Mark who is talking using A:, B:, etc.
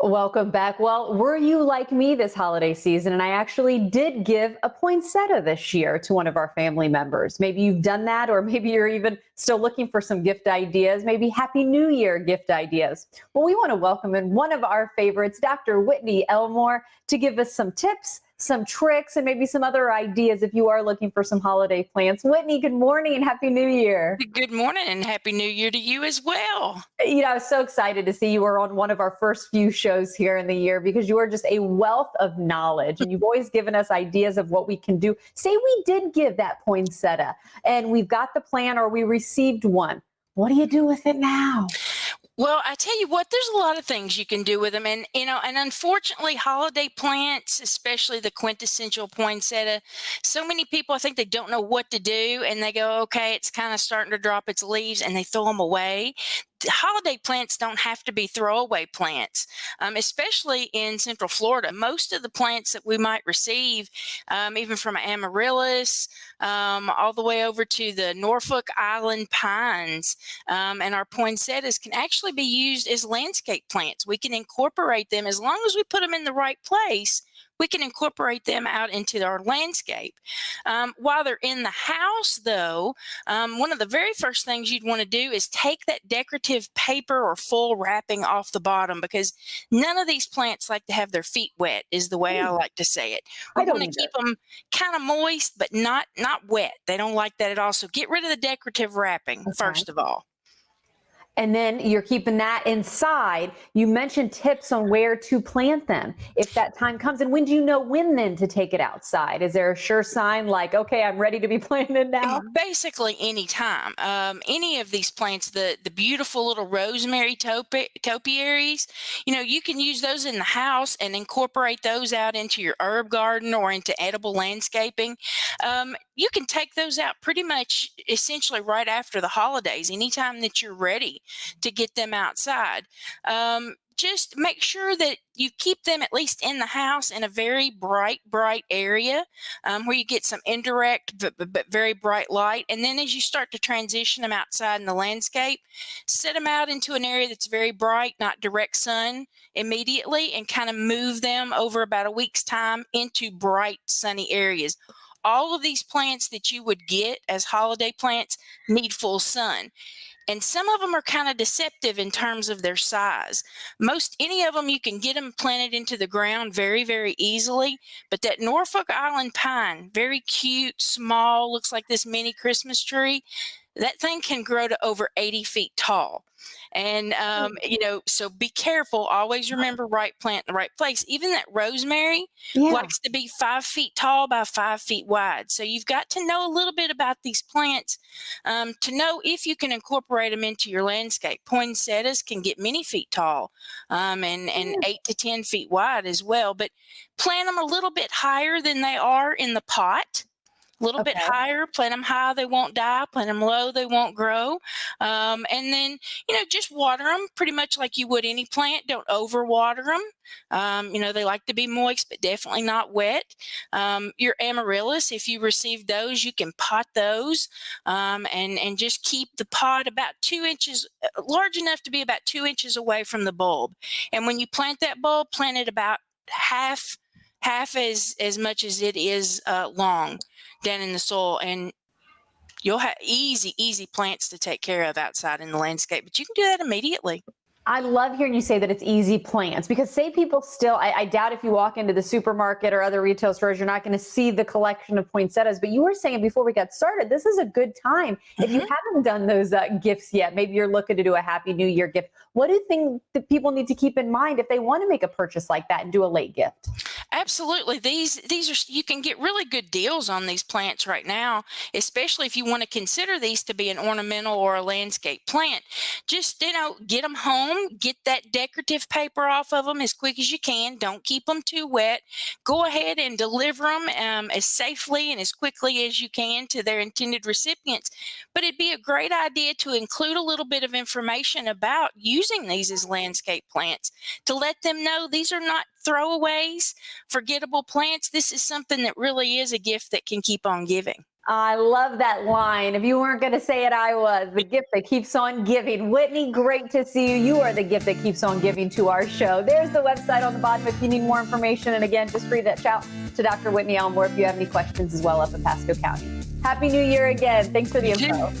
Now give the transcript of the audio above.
A: Welcome back. Well, were you like me this holiday season? And I actually did give a poinsettia this year to one of our family members. Maybe you've done that, or maybe you're even still looking for some gift ideas, maybe Happy New Year gift ideas. Well, we want to welcome in one of our favorites, Dr. Whitney Elmore, to give us some tips, some tricks, and maybe some other ideas if you are looking for some holiday plants. Whitney, good morning and Happy New Year.
B: Good morning and Happy New Year to you as well.
A: I was so excited to see you were on one of our first few shows here in the year because you are just a wealth of knowledge and you've always given us ideas of what we can do. Say we did give that poinsettia and we've got the plan or we received one. What do you do with it now?
B: Well, I tell you what, there's a lot of things you can do with them. And unfortunately, holiday plants, especially the quintessential poinsettia, so many people, I think they don't know what to do and they go, okay, it's kind of starting to drop its leaves and they throw them away. The holiday plants don't have to be throwaway plants, especially in Central Florida. Most of the plants that we might receive, even from amaryllis, all the way over to the Norfolk Island pines, and our poinsettias can actually be used as landscape plants. We can incorporate them as long as we put them in the right place. We can incorporate them out into our landscape. While they're in the house, though, one of the very first things you'd want to do is take that decorative paper or full wrapping off the bottom, because none of these plants like to have their feet wet, is the way I like to say it. We
A: I don't
B: want to
A: either.
B: keep them kind of moist, but not wet. They don't like that at all. So get rid of the decorative wrapping,
A: Okay.
B: first of all.
A: And then you're keeping that inside. You mentioned tips on where to plant them if that time comes. And when do you know when then to take it outside? Is there a sure sign like, okay, I'm ready to be planted now?
B: Basically, any time. Any of these plants, the beautiful little rosemary topiaries, you can use those in the house and incorporate those out into your herb garden or into edible landscaping. You can take those out pretty much essentially right after the holidays, anytime that you're ready to get them outside. Just make sure that you keep them at least in the house in a very bright area, where you get some indirect but very bright light. And then as you start to transition them outside in the landscape, set them out into an area that's very bright, not direct sun immediately, and kind of move them over about a week's time into bright sunny areas. All of these plants that you would get as holiday plants need full sun. And some of them are kind of deceptive in terms of their size. Most any of them, you can get them planted into the ground very easily. But that Norfolk Island pine, very cute, small, looks like this mini Christmas tree. That thing can grow to over 80 feet tall. And, so be careful. Always remember right plant in the right place. Even that rosemary
A: Yeah.
B: likes to be 5 feet tall by 5 feet wide. So you've got to know a little bit about these plants, to know if you can incorporate them into your landscape. Poinsettias can get many feet tall, and 8 to 10 feet wide as well. But plant them a little bit higher than they are in the pot. A little bit
A: Okay.
B: higher, plant them high, they won't die, plant them low, they won't grow. And then, just water them pretty much like you would any plant. Don't overwater them. They like to be moist, but definitely not wet. Your amaryllis, if you receive those, you can pot those, and just keep the pot about 2 inches, large enough to be about 2 inches away from the bulb. And when you plant that bulb, plant it about half as much as it is long down in the soil, and you'll have easy plants to take care of outside in the landscape. But you can do that immediately.
A: I love hearing you say that it's easy plants because say people still, I doubt if you walk into the supermarket or other retail stores, you're not going to see the collection of poinsettias. But you were saying before we got started, this is a good time. If you
B: Mhm.
A: haven't done those gifts yet, maybe you're looking to do a Happy New Year gift. What do you think that people need to keep in mind if they want to make a purchase like that and do a late gift?
B: Absolutely. These are, you can get really good deals on these plants right now, especially if you want to consider these to be an ornamental or a landscape plant. Just, get them home, get that decorative paper off of them as quick as you can. Don't keep them too wet. Go ahead and deliver them as safely and as quickly as you can to their intended recipients. But it'd be a great idea to include a little bit of information about using these as landscape plants to let them know these are not throwaways, forgettable plants. This is something that really is a gift that can keep on giving.
A: I love that line. If you weren't going to say it, I was. The gift that keeps on giving. Whitney, great to see you. You are the gift that keeps on giving to our show. There's the website on the bottom if you need more information. And again, just reach out to Dr. Whitney Elmore if you have any questions as well up in Pasco County. Happy New Year again. Thanks for the info.